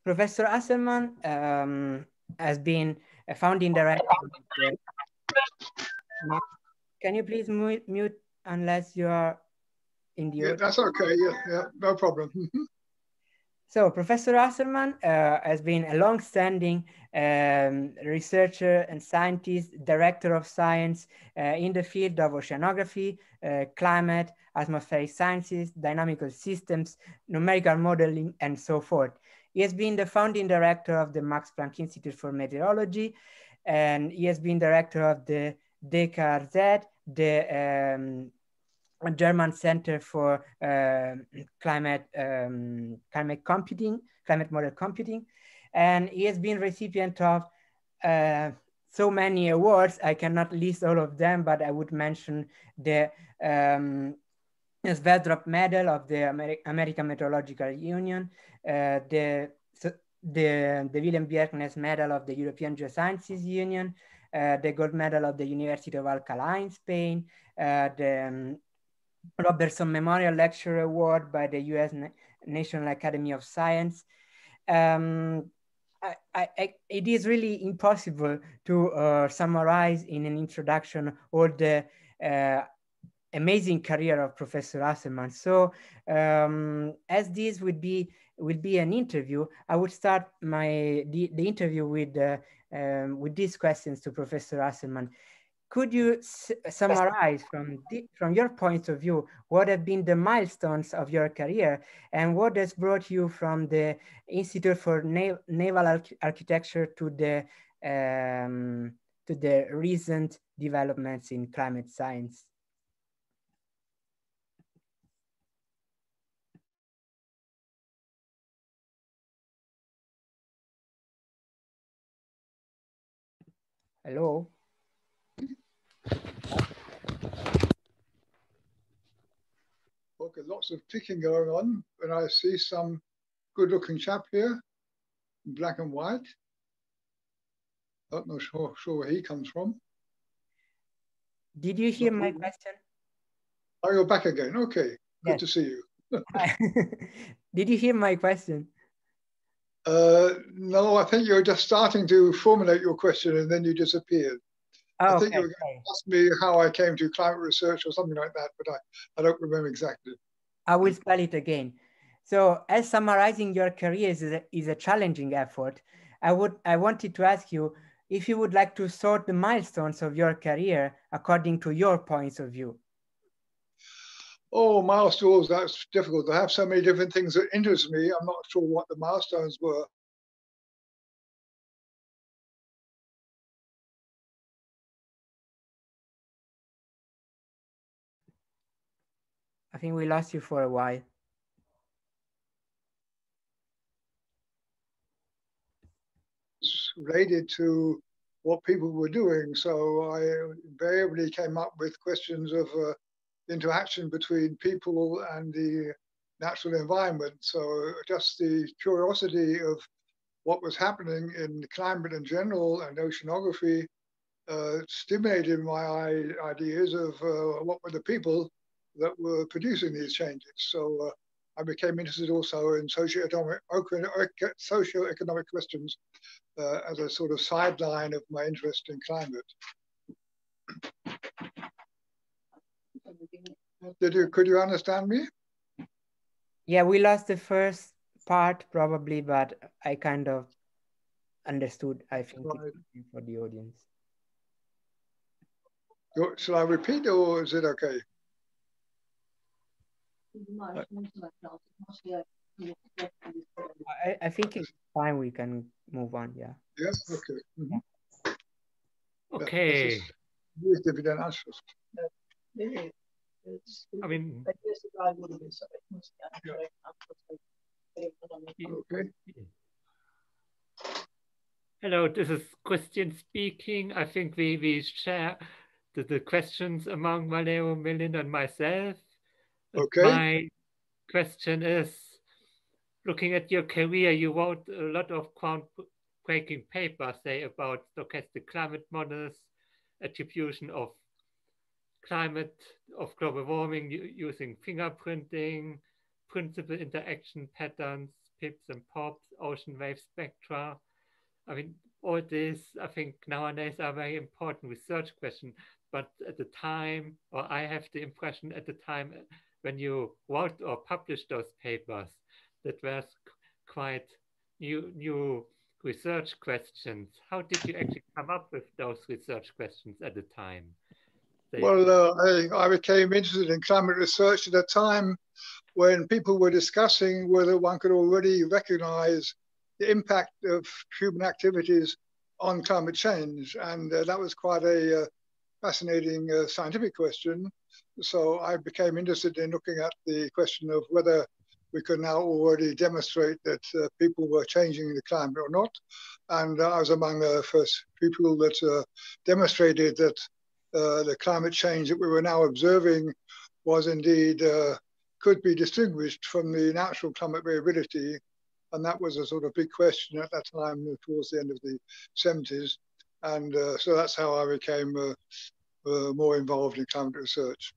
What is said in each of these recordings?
Professor Hasselmann has been a founding director of the Can you please mute unless you are in the Yeah, that's okay. Yeah, no problem. So Professor Hasselmann has been a long-standing researcher and scientist, director of science in the field of oceanography, climate, atmospheric sciences, dynamical systems, numerical modeling, and so forth. He has been the founding director of the Max Planck Institute for Meteorology, and he has been director of the DKRZ, the German Center for Climate Model Computing, and he has been recipient of so many awards. I cannot list all of them, but I would mention the Sverdrup Medal of the American Meteorological Union, the Willem Bjerknes Medal of the European Geosciences Union, the Gold Medal of the University of Alcalá in Spain, the Robertson Memorial Lecture Award by the US National Academy of Science. It is really impossible to summarize in an introduction all the amazing career of Professor Hasselmann. So as this will be an interview, I would start the interview with these questions to Professor Hasselmann. Could you summarize from your point of view what have been the milestones of your career and what has brought you from the Institute for Naval Architecture to the recent developments in climate science? Hello. Okay, lots of ticking going on, and I see some good-looking chap here, in black and white. I'm not sure where he comes from. Did you hear my question? Oh, you're back again. Okay, good to see you. Did you hear my question? No, I think you're just starting to formulate your question and then you disappeared. Oh, I think you were going to ask me how I came to climate research or something like that, but I don't remember exactly. I will spell it again. So as summarizing your career is a challenging effort, I wanted to ask you if you would like to sort the milestones of your career according to your points of view. Oh, milestones, that's difficult. I have so many different things that interest me. I'm not sure what the milestones were. I think we lost you for a while. It's related to what people were doing. So I invariably came up with questions of interaction between people and the natural environment. So just the curiosity of what was happening in climate in general and oceanography stimulated my ideas of what were the people that were producing these changes. So I became interested also in socioeconomic questions as a sort of sideline of my interest in climate. Could you understand me? Yeah, we lost the first part probably, but I kind of understood, I think, right. For the audience. Shall I repeat or is it okay? I think it's fine. We can move on. Yeah. Yes. Okay. Mm-hmm. Okay. I mean. Okay. Hello, this is Christian speaking. I think we share the questions among Valero, Melinda, and myself. Okay. My question is, looking at your career, you wrote a lot of groundbreaking papers, say, about stochastic climate models, attribution of climate, of global warming using fingerprinting, principal interaction patterns, pips and pops, ocean wave spectra. I mean, all this, I think nowadays are very important research questions, but at the time, or I have the impression at the time when you wrote or published those papers, that was quite new research questions. How did you actually come up with those research questions at the time? Well, I became interested in climate research at a time when people were discussing whether one could already recognize the impact of human activities on climate change. And that was quite a fascinating scientific question. So I became interested in looking at the question of whether we could now already demonstrate that people were changing the climate or not. And I was among the first people that demonstrated that the climate change that we were now observing was indeed could be distinguished from the natural climate variability. And that was a sort of big question at that time towards the end of the 70s. And so that's how I became more involved in climate research.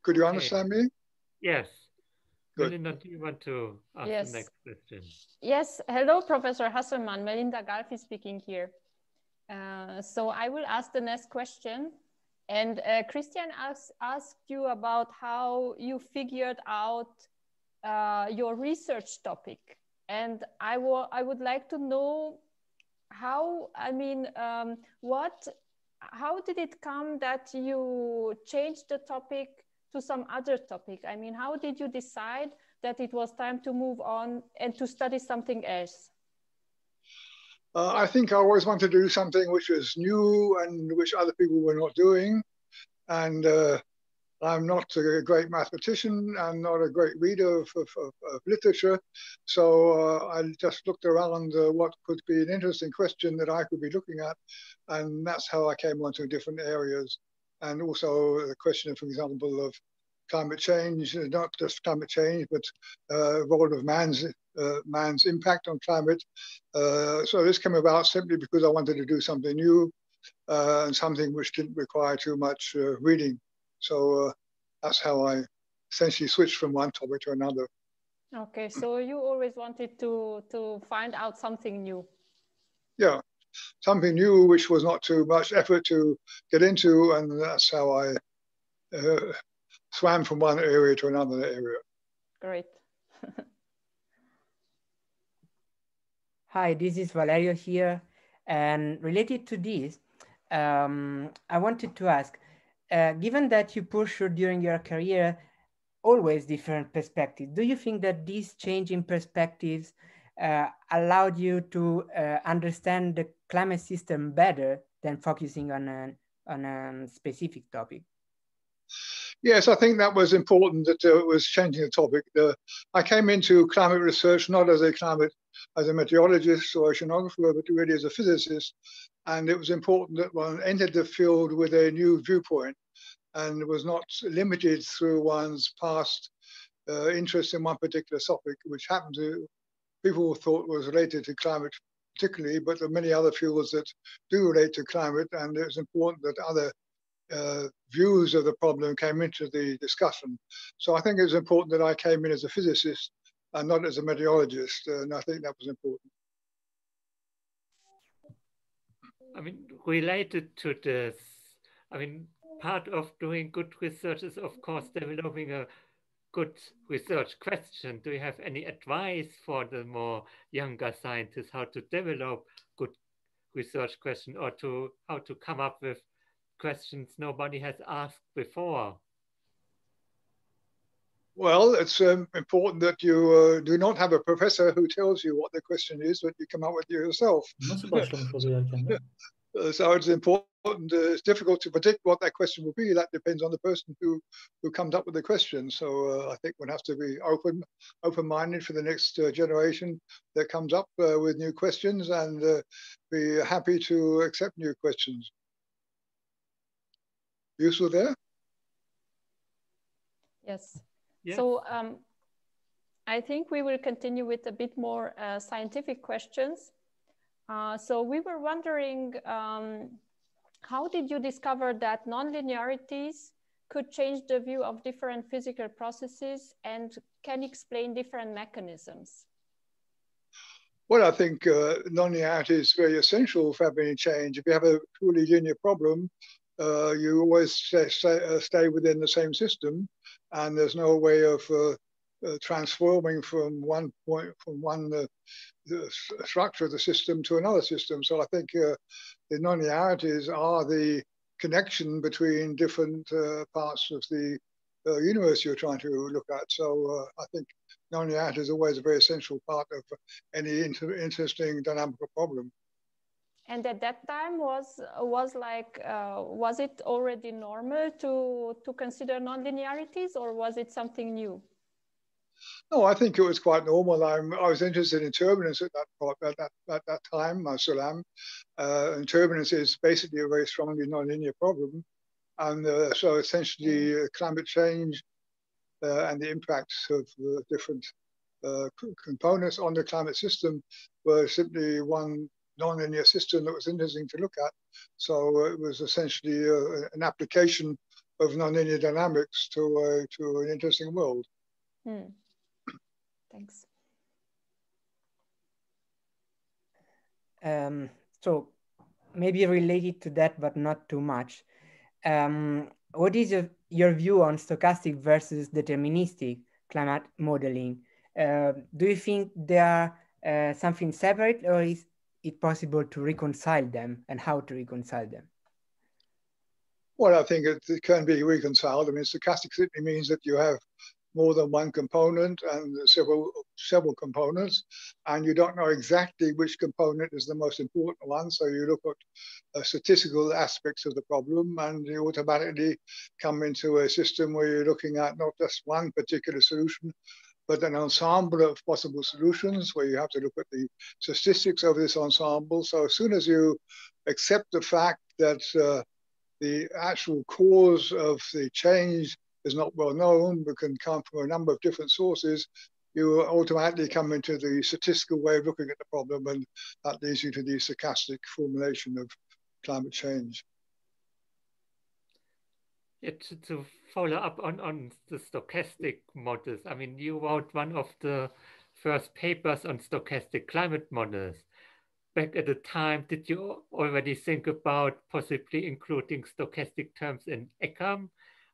Could you understand me? Yes. Good. Melinda, do you want to ask the next question? Yes. Hello, Professor Hasselmann. Melinda Galfi speaking here. So I will ask the next question. And Christian asked you about how you figured out your research topic. And I would like to know how, I mean, how did it come that you changed the topic to some other topic? I mean, how did you decide that it was time to move on and to study something else? I think I always wanted to do something which was new and which other people were not doing. And I'm not a great mathematician. I'm not a great reader of literature. So I just looked around what could be an interesting question that I could be looking at. And that's how I came onto different areas. And also the question, for example, of climate change, not just climate change, but role of man's impact on climate. So this came about simply because I wanted to do something new and something which didn't require too much reading. So that's how I essentially switched from one topic to another. Okay, so you always wanted to find out something new. Yeah, something new which was not too much effort to get into, and that's how I swam from one area to another area. Great. Hi, this is Valerio here. And related to this, I wanted to ask, given that you pursued during your career always different perspectives, do you think that this change in perspectives allowed you to understand the climate system better than focusing on a specific topic? Yes, I think that was important that it was changing the topic. I came into climate research not as a meteorologist or oceanographer, but really as a physicist. And it was important that one entered the field with a new viewpoint and was not limited through one's past interest in one particular topic, which happened to people thought was related to climate particularly, but there are many other fields that do relate to climate. And it was important that other views of the problem came into the discussion. So I think it was important that I came in as a physicist and not as a meteorologist, and I think that was important. I mean, related to this, I mean, part of doing good research is, of course, developing a good research question. Do you have any advice for the more younger scientists how to develop good research question, or how to come up with questions nobody has asked before? Well, it's important that you do not have a professor who tells you what the question is, but you come up with it yourself. So it's important. It's difficult to predict what that question will be. That depends on the person who comes up with the question. So I think one has to be open-minded for the next generation that comes up with new questions, and be happy to accept new questions. You still there? Yes. Yes. So I think we will continue with a bit more scientific questions. So we were wondering, how did you discover that nonlinearities could change the view of different physical processes and can explain different mechanisms? Well, I think nonlinearity is very essential for having change. If you have a truly linear problem, you always stay within the same system, and there's no way of transforming from one point, from one structure of the system to another system. So I think the nonlinearities are the connection between different parts of the universe you're trying to look at. So I think nonlinearity is always a very essential part of any interesting dynamical problem. And at that time, was it already normal to consider nonlinearities, or was it something new? No, I think it was quite normal. I was interested in turbulence at that time. I still am. And turbulence is basically a very strongly nonlinear problem. And so essentially climate change and the impacts of different components on the climate system were simply one nonlinear system that was interesting to look at. So it was essentially an application of nonlinear dynamics to an interesting world. Thanks. So maybe related to that, but not too much. What is your view on stochastic versus deterministic climate modeling? Do you think they are something separate, or is it possible to reconcile them, and how to reconcile them? Well, I think it can be reconciled. I mean, stochastic simply means that you have more than one component and several components, and you don't know exactly which component is the most important one. So you look at statistical aspects of the problem, and you automatically come into a system where you're looking at not just one particular solution, but an ensemble of possible solutions where you have to look at the statistics of this ensemble. So as soon as you accept the fact that the actual cause of the change is not well known, but can come from a number of different sources, you automatically come into the statistical way of looking at the problem, and that leads you to the stochastic formulation of climate change. To follow up on the stochastic models, I mean, you wrote one of the first papers on stochastic climate models. Back at the time, did you already think about possibly including stochastic terms in ECAM?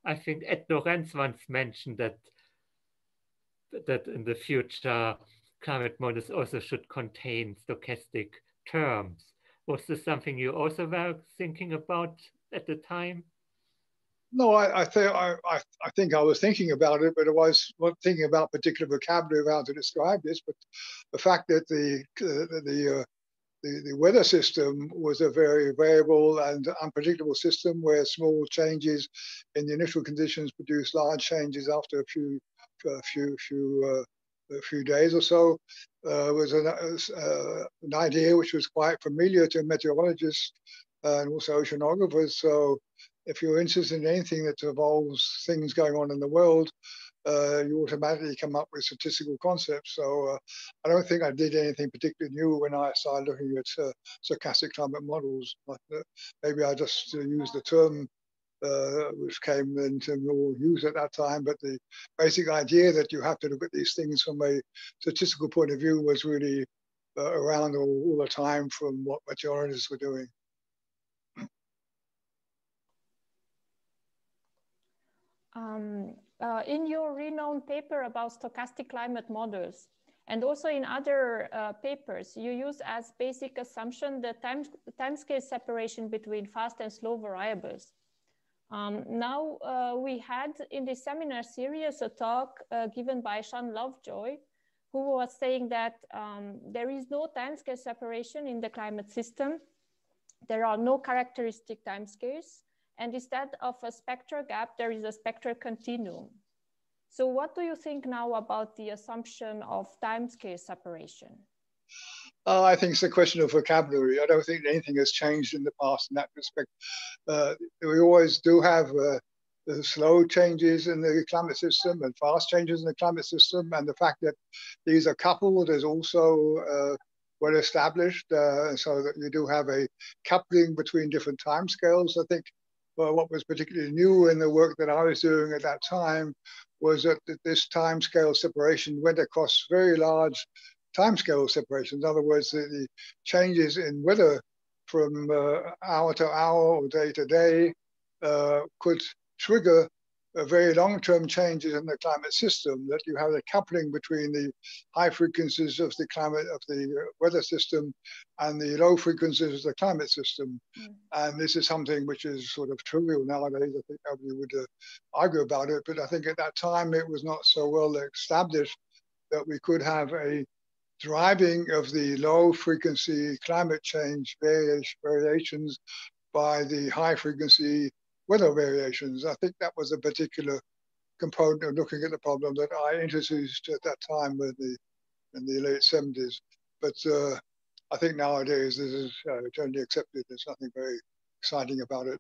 I think Ed Lorenz once mentioned that in the future, climate models also should contain stochastic terms. Was this something you also were thinking about at the time? No, I think I was thinking about it, but I was not thinking about particular vocabulary of how to describe this. But the fact that the weather system was a very variable and unpredictable system where small changes in the initial conditions produce large changes after a few days or so was an idea which was quite familiar to meteorologists and also oceanographers. So if you're interested in anything that involves things going on in the world, you automatically come up with statistical concepts. So I don't think I did anything particularly new when I started looking at stochastic climate models. But, maybe I just used the term which came into more use at that time. But the basic idea that you have to look at these things from a statistical point of view was really around all the time from what meteorologists were doing. In your renowned paper about stochastic climate models, and also in other papers, you use as basic assumption the timescale separation between fast and slow variables. Now we had in the seminar series a talk given by Sean Lovejoy, who was saying that there is no timescale separation in the climate system. There are no characteristic timescales. And instead of a spectral gap, there is a spectral continuum. So what do you think now about the assumption of timescale separation? I think it's a question of vocabulary. I don't think anything has changed in the past in that respect. We always do have slow changes in the climate system and fast changes in the climate system. And the fact that these are coupled is also well established, so that you do have a coupling between different timescales. I think But what was particularly new in the work that I was doing at that time was that this timescale separation went across very large timescale separations. In other words, the changes in weather from hour to hour or day to day could trigger very long-term changes in the climate system, that you have a coupling between the high frequencies of the climate of the weather system and the low frequencies of the climate system. And this is something which is sort of trivial nowadays. I think nobody would argue about it, but I think at that time it was not so well established that we could have a driving of the low frequency climate change variations by the high frequency weather variations. I think that was a particular component of looking at the problem that I introduced at that time in the late 70s. But I think nowadays this is generally accepted. There's nothing very exciting about it.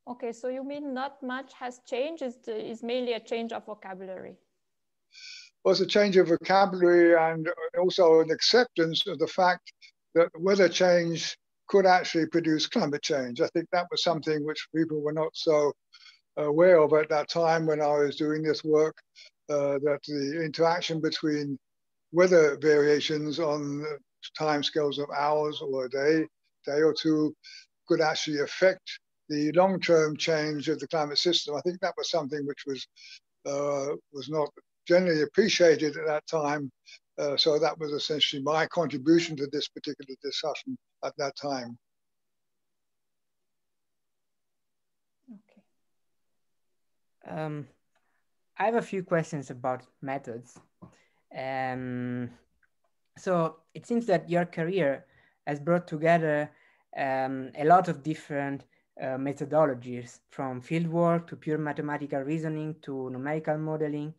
Okay, so you mean not much has changed, it's mainly a change of vocabulary? Well, it's a change of vocabulary and also an acceptance of the fact that weather change could actually produce climate change. I think that was something which people were not so aware of at that time when I was doing this work, that the interaction between weather variations on timescales of hours or a day or two could actually affect the long-term change of the climate system. I think that was something which was not generally appreciated at that time. So that was essentially my contribution to this particular discussion at that time. Okay. I have a few questions about methods. So it seems that your career has brought together a lot of different methodologies, from fieldwork to pure mathematical reasoning to numerical modeling.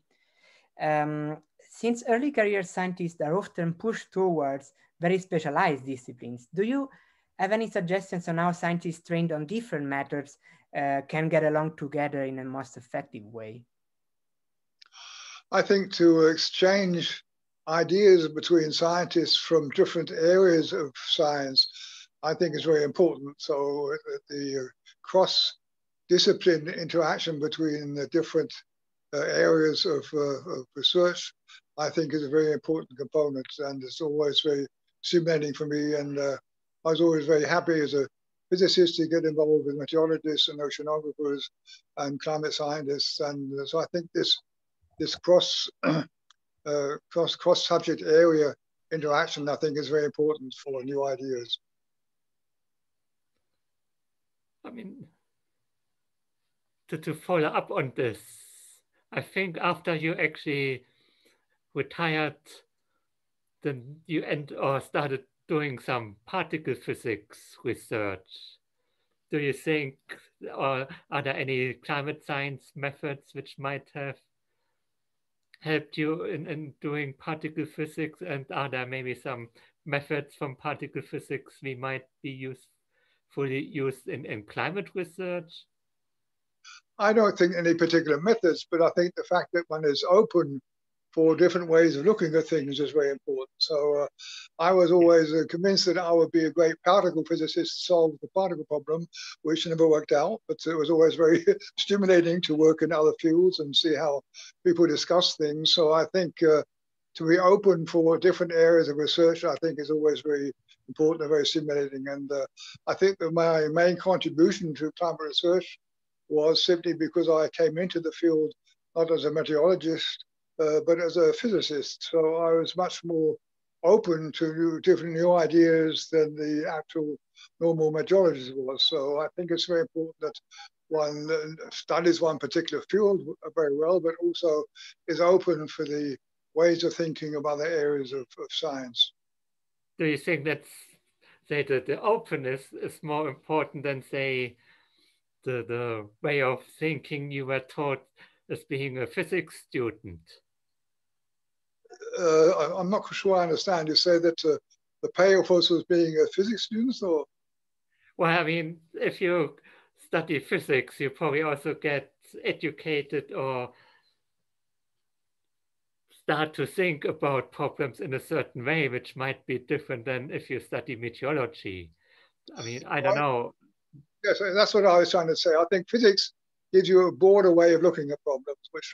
Since early career scientists are often pushed towards very specialized disciplines, do you have any suggestions on how scientists trained on different methods can get along together in a most effective way? I think to exchange ideas between scientists from different areas of science, I think is very important. So the cross-discipline interaction between the different areas of research, I think is a very important component, and it's always very stimulating for me. And I was always very happy as a physicist to get involved with meteorologists and oceanographers and climate scientists. And so I think this cross-subject area interaction, I think, is very important for new ideas. I mean, to follow up on this, I think after you actually retired, then you started doing some particle physics research. Do you think, or are there any climate science methods which might have helped you in doing particle physics? And are there maybe some methods from particle physics we might be fully used in climate research? I don't think any particular methods, but I think the fact that one is open for different ways of looking at things is very important. So I was always convinced that I would be a great particle physicist to solve the particle problem, which never worked out, but it was always very stimulating to work in other fields and see how people discuss things. So I think to be open for different areas of research, I think is always very important and very stimulating. And I think that my main contribution to climate research was simply because I came into the field not as a meteorologist, but as a physicist. So I was much more open to different new ideas than the actual normal meteorologist was. So I think it's very important that one studies one particular field very well, but also is open for the ways of thinking of other areas of science. Do you think that the openness is more important than, say, the way of thinking you were taught as being a physics student? I'm not sure I understand. You say that the payoff was being a physics student, or? Well, I mean, if you study physics, you probably also get educated or start to think about problems in a certain way, which might be different than if you study meteorology. I mean, I don't know. Yes, that's what I was trying to say. I think physics gives you a broader way of looking at problems, which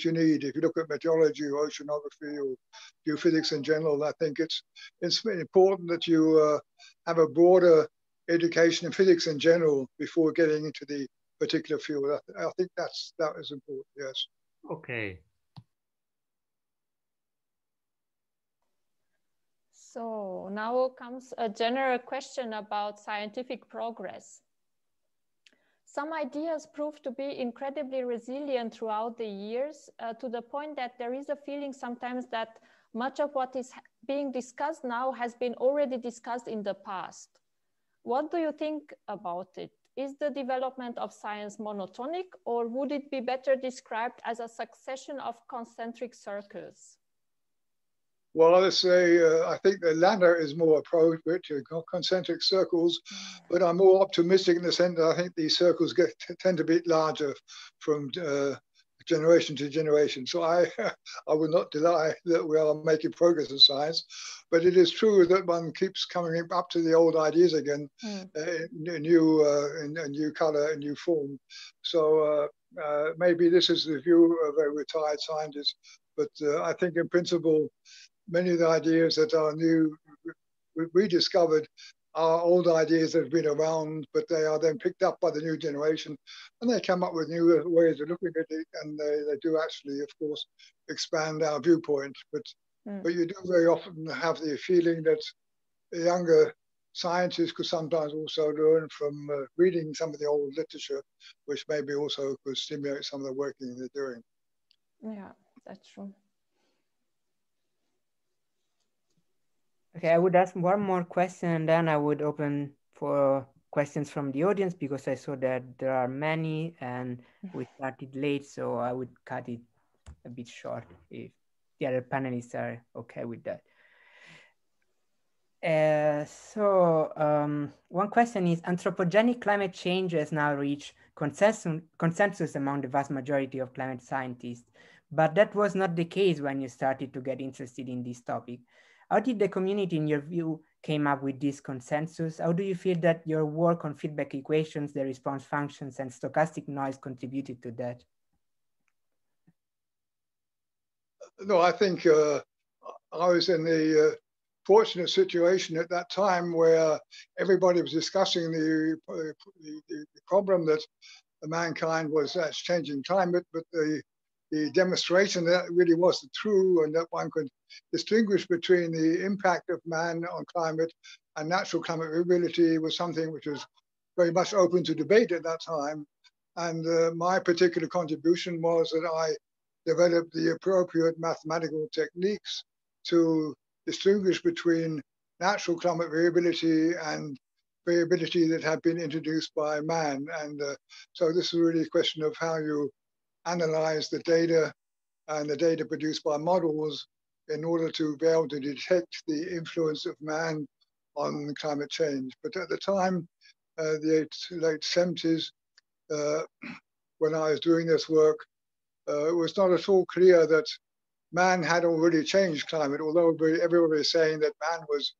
you need. If you look at meteorology or oceanography or geophysics in general, I think it's important that you have a broader education in physics in general before getting into the particular field. I think that is important. Yes. Okay. So now comes a general question about scientific progress. Some ideas prove to be incredibly resilient throughout the years, to the point that there is a feeling sometimes that much of what is being discussed now has been already discussed in the past. What do you think about it? Is the development of science monotonic, or would it be better described as a succession of concentric circles? Well, I think the latter is more appropriate to concentric circles, but I'm more optimistic in the sense that I think these circles tend to be larger from generation to generation. So I would not deny that we are making progress in science, but it is true that one keeps coming up to the old ideas again, in a new color, a new form. So maybe this is the view of a retired scientist, but I think in principle, many of the ideas that are new, rediscovered, are old ideas that have been around, but they are then picked up by the new generation, and they come up with new ways of looking at it, and they do actually, of course, expand our viewpoint. But you do very often have the feeling that younger scientists could sometimes also learn from reading some of the old literature, which maybe also could stimulate some of the working they're doing. Yeah, that's true. Okay, I would ask one more question, and then I would open for questions from the audience, because I saw that there are many and we started late, so I would cut it a bit short if the other panelists are okay with that. One question is, anthropogenic climate change has now reached consensus among the vast majority of climate scientists, but that was not the case when you started to get interested in this topic. How did the community, in your view, came up with this consensus? How do you feel that your work on feedback equations, the response functions, and stochastic noise contributed to that? No, I think I was in the fortunate situation at that time where everybody was discussing the problem that mankind was changing climate, but the demonstration that really wasn't true, and that one could distinguish between the impact of man on climate and natural climate variability was something which was very much open to debate at that time. And my particular contribution was that I developed the appropriate mathematical techniques to distinguish between natural climate variability and variability that had been introduced by man. And so this is really a question of how you analyze the data and the data produced by models in order to be able to detect the influence of man on climate change. But at the time, the late 70s, when I was doing this work, it was not at all clear that man had already changed climate, although everybody was saying that man was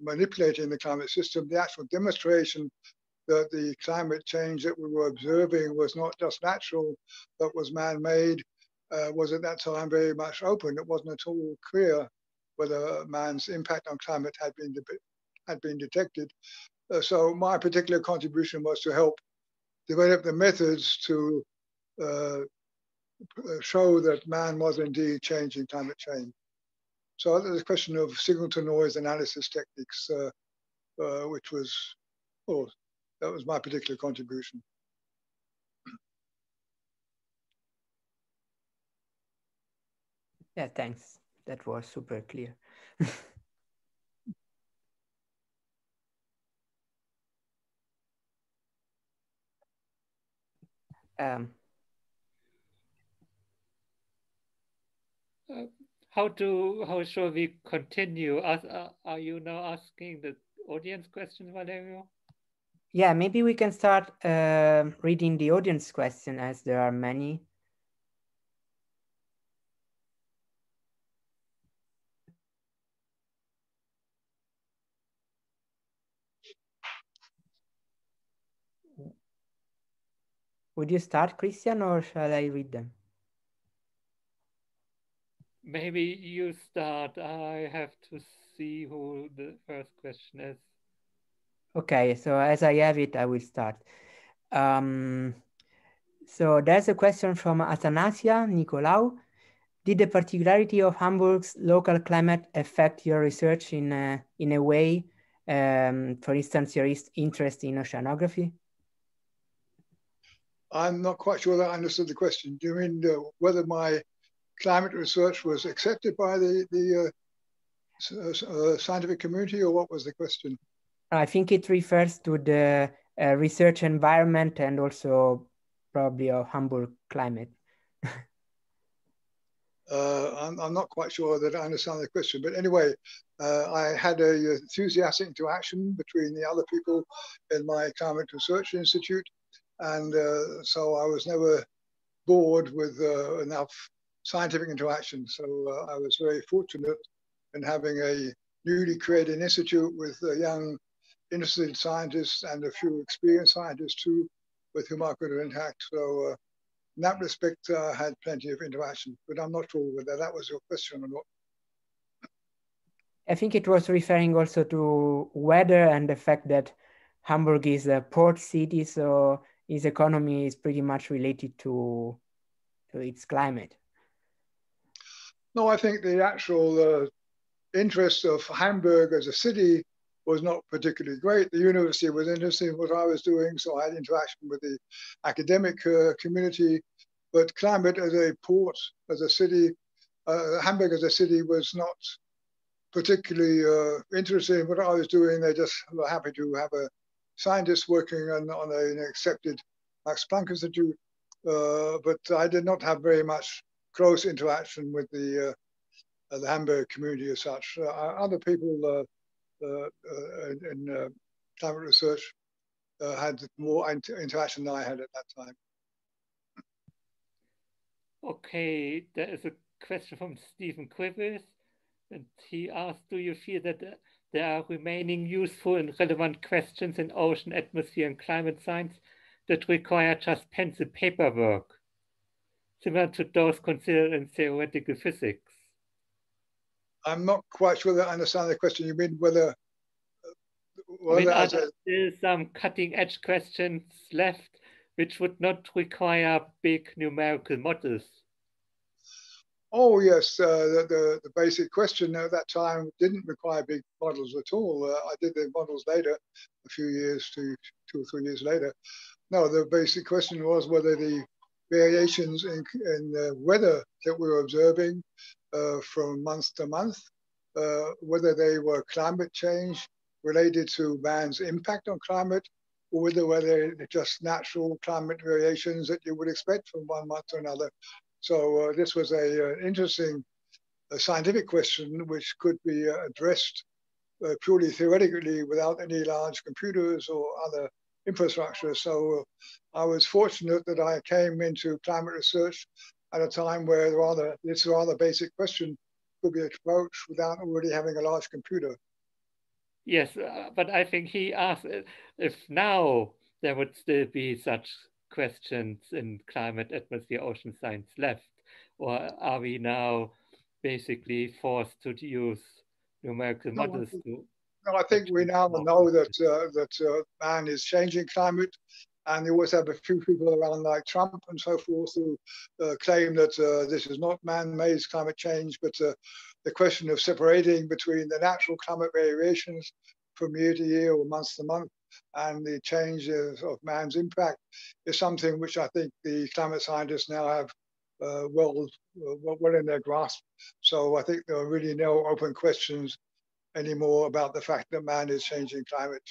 manipulating the climate system. The actual demonstration that the climate change that we were observing was not just natural, but was man-made, was at that time very much open. It wasn't at all clear whether man's impact on climate had been detected. So my particular contribution was to help develop the methods to show that man was indeed changing climate change. So there's a question of signal-to-noise analysis techniques, which was, well, that was my particular contribution. Yeah, thanks. That was super clear. How shall we continue? Are you now asking the audience questions, Valerio? Yeah, maybe we can start reading the audience question, as there are many. Would you start, Christian, or shall I read them? Maybe you start. I have to see who the first question is. Okay, so as I have it, I will start. So there's a question from Athanasia Nicolau. Did the particularity of Hamburg's local climate affect your research in a way, for instance, your interest in oceanography? I'm not quite sure that I understood the question. Do you mean whether my climate research was accepted by the scientific community, or what was the question? I think it refers to the research environment and also probably of Hamburg climate. I'm not quite sure that I understand the question, but anyway, I had an enthusiastic interaction between the other people in my Climate Research Institute, and so I was never bored with enough scientific interaction. So I was very fortunate in having a newly created institute with young, interested scientists and a few experienced scientists too, with whom I could interact. So in that respect, I had plenty of interaction, but I'm not sure whether that was your question or not. I think it was referring also to weather and the fact that Hamburg is a port city, so its economy is pretty much related to its climate. No, I think the actual interest of Hamburg as a city was not particularly great. The university was interested in what I was doing, so I had interaction with the academic community. But climate as a port, as a city, Hamburg as a city was not particularly interested in what I was doing. They just were happy to have a scientist working on an accepted Max Planck Institute. But I did not have very much close interaction with the Hamburg community as such. Other people in climate research had more interaction than I had at that time. Okay, there is a question from Stephen Quibbles, and he asked, do you feel that there are remaining useful and relevant questions in ocean, atmosphere, and climate science that require just pencil paper work, similar to those considered in theoretical physics? I'm not quite sure that I understand the question. You mean whether are there still some cutting-edge questions left which would not require big numerical models? Oh yes, the basic question at that time didn't require big models at all. I did the models later, a few years, 2 or 3 years later. No, the basic question was whether the variations in weather that we were observing from month to month, whether they were climate change related to man's impact on climate, or whether they're just natural climate variations that you would expect from one month to another. So this was an interesting scientific question which could be addressed purely theoretically without any large computers or other infrastructure. So I was fortunate that I came into climate research at a time where this rather basic question could be approached without already having a large computer. Yes, but I think he asked if now there would still be such questions in climate, atmosphere, ocean science left, or are we now basically forced to use numerical models? No, I think we now know that man is changing climate, and you always have a few people around like Trump and so forth who claim that this is not man-made climate change, but the question of separating between the natural climate variations from year to year or month to month and the change of man's impact is something which I think the climate scientists now have well in their grasp. So I think there are really no open questions anymore about the fact that man is changing climate.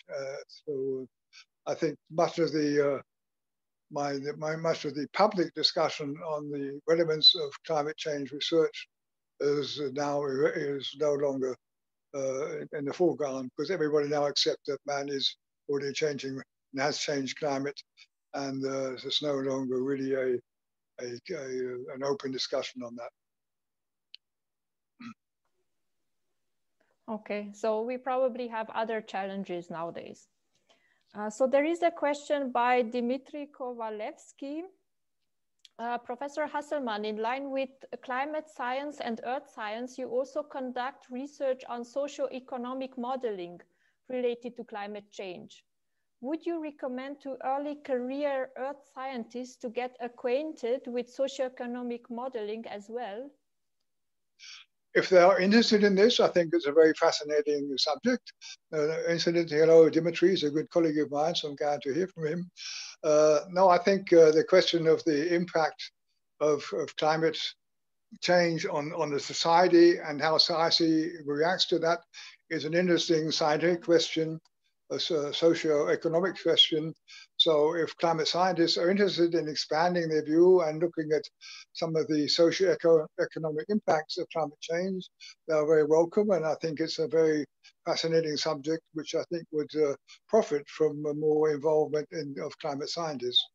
So I think much of the much of the public discussion on the relevance of climate change research is no longer in the foreground, because everybody now accepts that man is already changing and has changed climate, and there's no longer really an open discussion on that. Okay, so we probably have other challenges nowadays. So there is a question by Dmitry Kovalevsky. Professor Hasselmann, in line with climate science and earth science, you also conduct research on socio-economic modeling related to climate change. Would you recommend to early career earth scientists to get acquainted with socio-economic modeling as well? If they are interested in this, I think it's a very fascinating subject. Incidentally, hello, Dimitri is a good colleague of mine, so I'm glad to hear from him. No, I think the question of the impact of climate change on the society and how society reacts to that is an interesting scientific question, a socio-economic question. So if climate scientists are interested in expanding their view and looking at some of the socio-economic impacts of climate change, they are very welcome. And I think it's a very fascinating subject, which I think would profit from more involvement of climate scientists.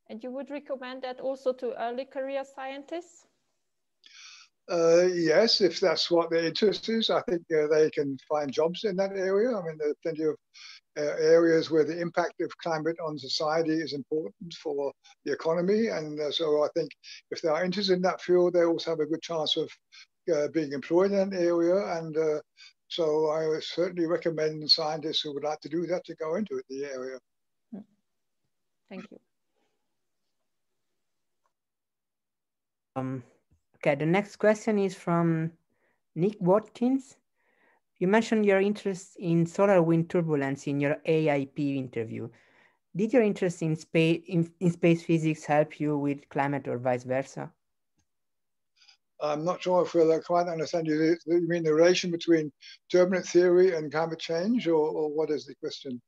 And you would recommend that also to early career scientists? Yes, if that's what their interest is, I think they can find jobs in that area. I mean, there are plenty of areas where the impact of climate on society is important for the economy. And so I think if they are interested in that field, they also have a good chance of being employed in that area. And so I would certainly recommend scientists who would like to do that to go into the area. Thank you. Okay, the next question is from Nick Watkins. You mentioned your interest in solar wind turbulence in your AIP interview. Did your interest in space physics help you with climate or vice versa? I'm not sure if I quite understand you. You mean the relation between turbulent theory and climate change, or what is the question?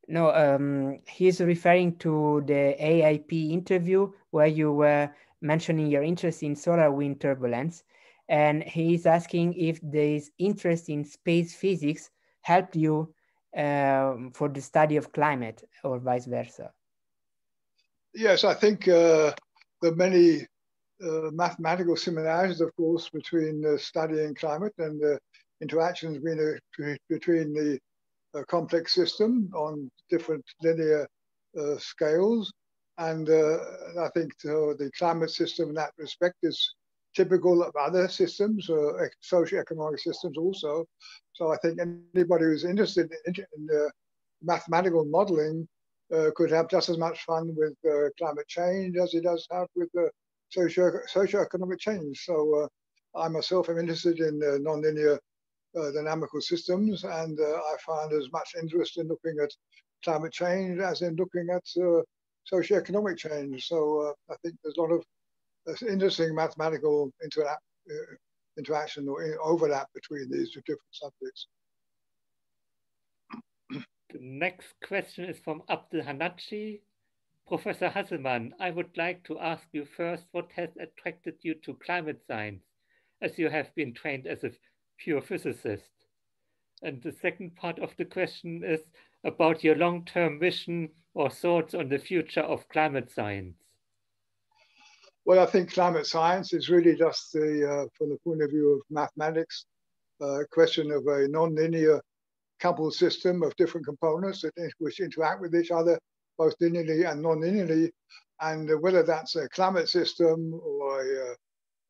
No, he's referring to the AIP interview where you were mentioning your interest in solar wind turbulence. And he's asking if this interest in space physics helped you for the study of climate or vice versa. Yes, I think there are many mathematical similarities, of course, between studying climate and the interactions between the complex system on different linear scales. And I think the climate system in that respect is typical of other systems, socio-economic systems also. So I think anybody who's interested in mathematical modeling could have just as much fun with climate change as he does have with socio-economic change. So I myself am interested in nonlinear dynamical systems, and I find as much interest in looking at climate change as in looking at socio-economic change. So I think there's a lot of interesting mathematical interaction or overlap between these two different subjects. The next question is from Abdul Hanachi. Professor Hasselmann, I would like to ask you first, what has attracted you to climate science, as you have been trained as a pure physicist? And the second part of the question is about your long-term vision or thoughts on the future of climate science. Well, I think climate science is really just from the point of view of mathematics, a question of a nonlinear coupled system of different components which interact with each other, both linearly and non-linearly. And whether that's a climate system or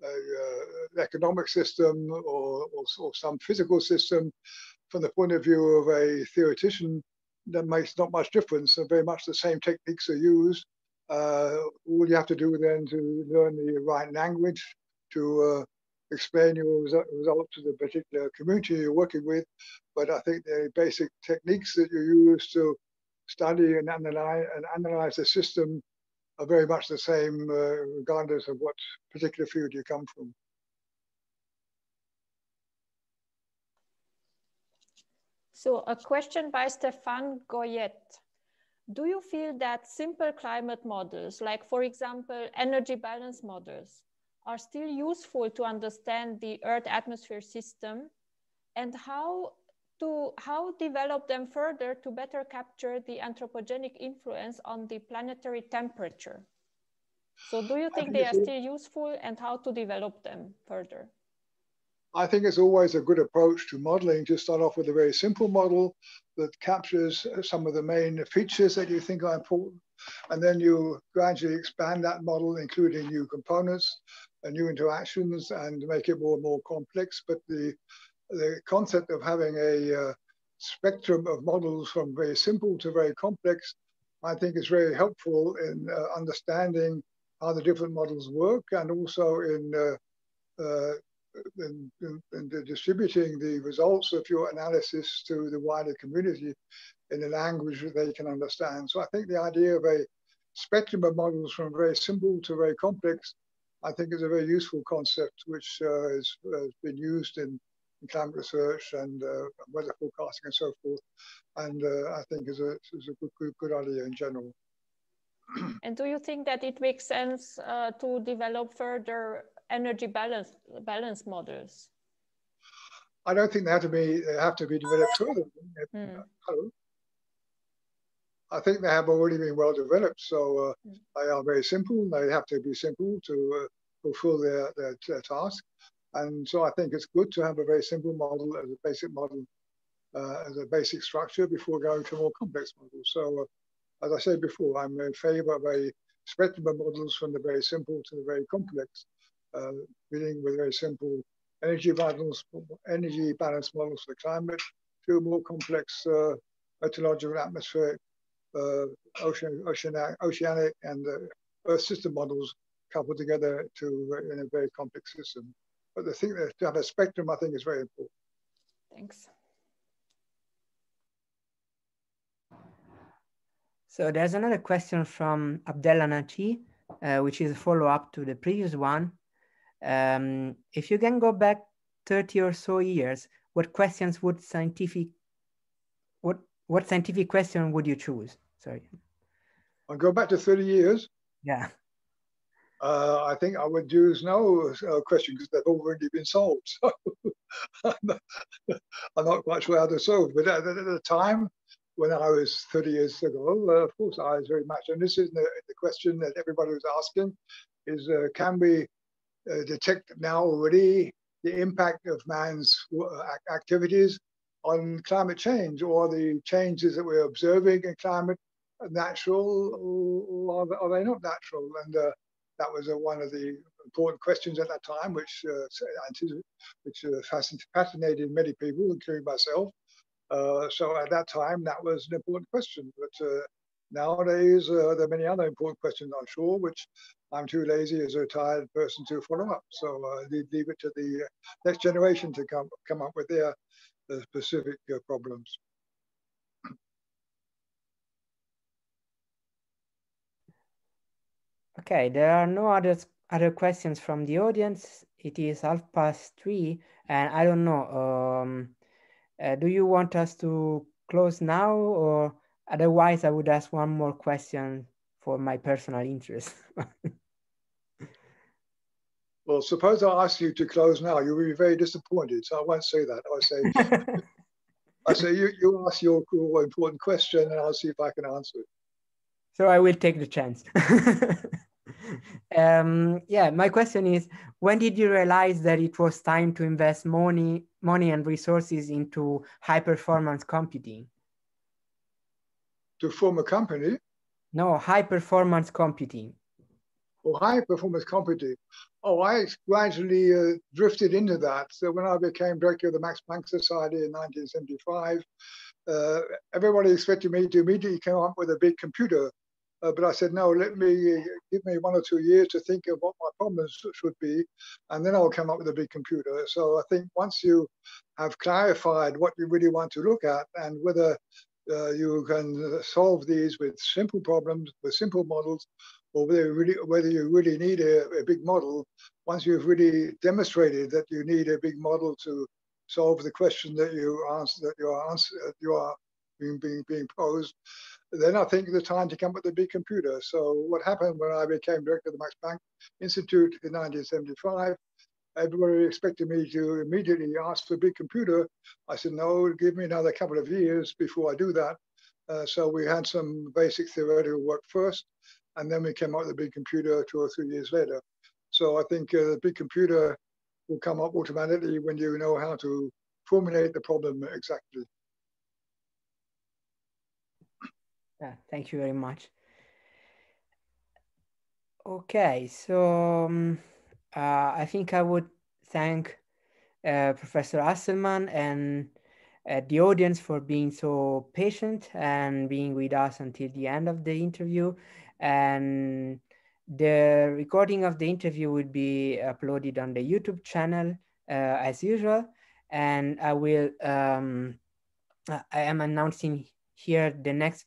an economic system or some physical system, from the point of view of a theoretician, that makes not much difference. So very much the same techniques are used. All you have to do then to learn the right language to explain your result to the particular community you're working with. But I think the basic techniques that you use to study and analyze the system are very much the same, regardless of what particular field you come from. So a question by Stéphane Goyet. Do you feel that simple climate models, like for example, energy balance models, are still useful to understand the Earth atmosphere system? And how develop them further to better capture the anthropogenic influence on the planetary temperature? So do you think they are still useful, and how to develop them further? I think it's always a good approach to modeling to start off with a very simple model that captures some of the main features that you think are important. And then you gradually expand that model, including new components and new interactions, and make it more and more complex. But the concept of having a spectrum of models from very simple to very complex, I think is very helpful in understanding how the different models work, and also in distributing the results of your analysis to the wider community in a language that they can understand. So I think the idea of a spectrum of models from very simple to very complex, I think is a very useful concept, which has been used in climate research and weather forecasting and so forth. And I think is a good idea in general. And do you think that it makes sense to develop further energy balance models? I don't think they have to be developed further. Hello? I think they have already been well developed, so they are very simple. They have to be simple to fulfill their task. And so I think it's good to have a very simple model as a basic model, as a basic structure before going to more complex models. So as I said before, I'm in favor of a spectrum of models from the very simple to the very complex, beginning with very simple energy balance models for climate, to more complex meteorological, atmospheric, oceanic, and Earth system models coupled together in a very complex system. But the thing that to have a spectrum, I think, is very important. Thanks. So there's another question from Abdella Nachi, which is a follow-up to the previous one. If you can go back 30 or so years, what scientific question would you choose? Sorry. I'll go back to 30 years. Yeah. I think I would use no question because they've already been solved. So I'm not quite sure how they're solved. But at the time when I was 30 years ago, of course, I was very much, and this is the question that everybody was asking, is can we detect now already the impact of man's activities on climate change, or the changes that we're observing in climate natural, or are they not natural? And that was one of the important questions at that time, which fascinated many people, including myself. So at that time, that was an important question. But nowadays, there are many other important questions, I'm sure, which I'm too lazy as a retired person to follow up. So leave it to the next generation to come up with their specific problems. Okay, there are no other questions from the audience. It is 3:30, and I don't know. Do you want us to close now, or otherwise I would ask one more question for my personal interest? Well, suppose I ask you to close now, you'll be very disappointed. So I won't say that. I say you ask your important question, and I'll see if I can answer it. So I will take the chance. Yeah, my question is, when did you realize that it was time to invest money and resources into high-performance computing? To form a company? No, high-performance computing. Oh, high-performance computing. Oh, I gradually drifted into that. So when I became director of the Max Planck Society in 1975, everybody expected me to immediately come up with a big computer. But I said, no, give me 1 or 2 years to think of what my problems should be, and then I'll come up with a big computer. So I think once you have clarified what you really want to look at, and whether you can solve these with simple problems, with simple models, or whether you really need a big model, once you've really demonstrated that you need a big model to solve the question that you are being posed, then I think the time to come up with a big computer. So what happened when I became director of the Max Planck Institute in 1975, everybody expected me to immediately ask for a big computer. I said, no, give me another couple of years before I do that. So we had some basic theoretical work first, and then we came out with a big computer 2 or 3 years later. So I think the big computer will come up automatically when you know how to formulate the problem exactly. Yeah, thank you very much. Okay, so I think I would thank Professor Hasselmann and the audience for being so patient and being with us until the end of the interview. And the recording of the interview will be uploaded on the YouTube channel as usual. And I am announcing here the next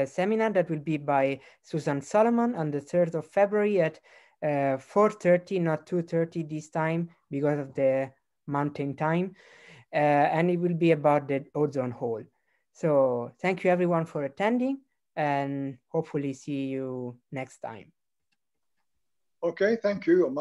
seminar that will be by Susan Solomon on the 3rd of February at 4:30, not 2:30 this time because of the mountain time. And it will be about the ozone hole. So thank you everyone for attending and hopefully see you next time. Okay, thank you.